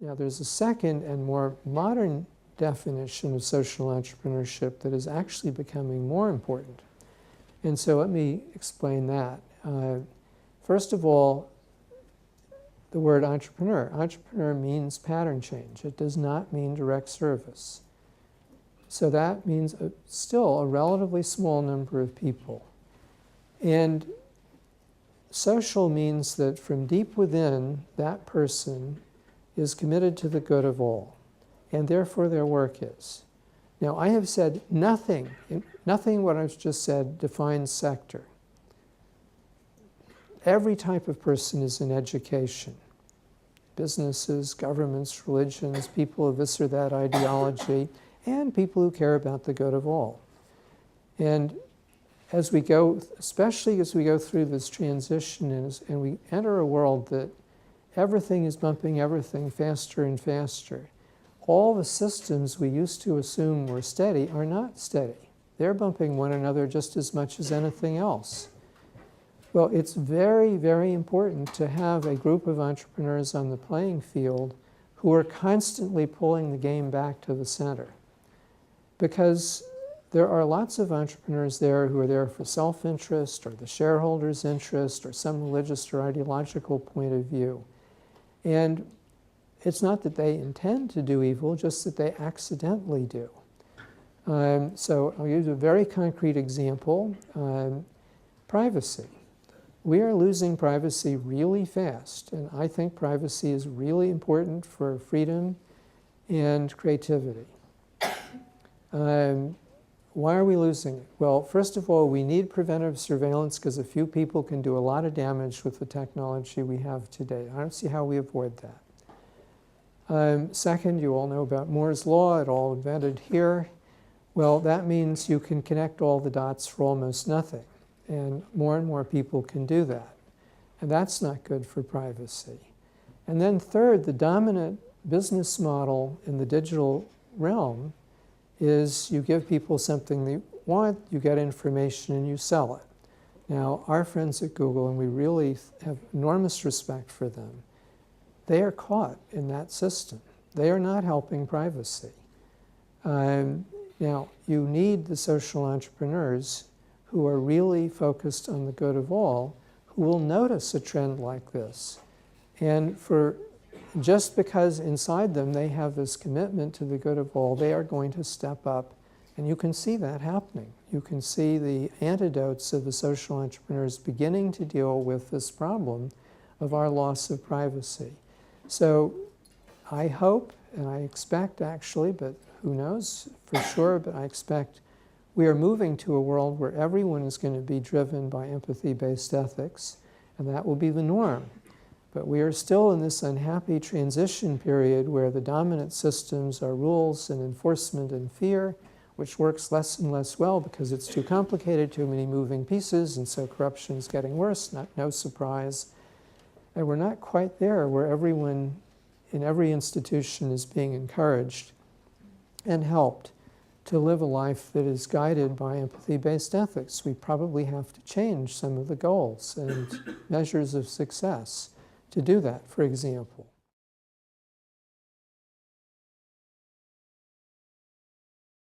Now, there's a second and more modern definition of social entrepreneurship that is actually becoming more important. And so let me explain that. First of all, the word entrepreneur. Entrepreneur means pattern change. It does not mean direct service. So that means still a relatively small number of people. And social means that from deep within, that person is committed to the good of all, and therefore their work is. Now, I have said nothing what I've just said defines sector. Every type of person is in education. Businesses, governments, religions, people of this or that ideology, and people who care about the good of all. And as we go, especially as we go through this transition and we enter a world that everything is bumping everything faster and faster, all the systems we used to assume were steady are not steady. They're bumping one another just as much as anything else. Well, it's very, very important to have a group of entrepreneurs on the playing field who are constantly pulling the game back to the center. Because there are lots of entrepreneurs there who are there for self-interest or the shareholders' interest or some religious or ideological point of view. And it's not that they intend to do evil, just that they accidentally do. So I'll use a very concrete example. Privacy. We are losing privacy really fast, and I think privacy is really important for freedom and creativity. Why are we losing it? Well, first of all, we need preventive surveillance because a few people can do a lot of damage with the technology we have today. I don't see how we avoid that. Second, you all know about Moore's Law, it all invented here. Well, that means you can connect all the dots for almost nothing. And more people can do that. And that's not good for privacy. And then third, the dominant business model in the digital realm is you give people something they want, you get information, and you sell it. Now, our friends at Google, and we really have enormous respect for them, they are caught in that system. They are not helping privacy. Now, you need the social entrepreneurs who are really focused on the good of all, who will notice a trend like this. And just because inside them they have this commitment to the good of all, they are going to step up. And you can see that happening. You can see the antidotes of the social entrepreneurs beginning to deal with this problem of our loss of privacy. So I hope, and I expect actually, but who knows for sure, but I expect we are moving to a world where everyone is going to be driven by empathy-based ethics, and that will be the norm. But we are still in this unhappy transition period where the dominant systems are rules and enforcement and fear, which works less and less well because it's too complicated, too many moving pieces, and so corruption is getting worse, no surprise. And we're not quite there where everyone in every institution is being encouraged and helped to live a life that is guided by empathy-based ethics. We probably have to change some of the goals and measures of success to do that, for example.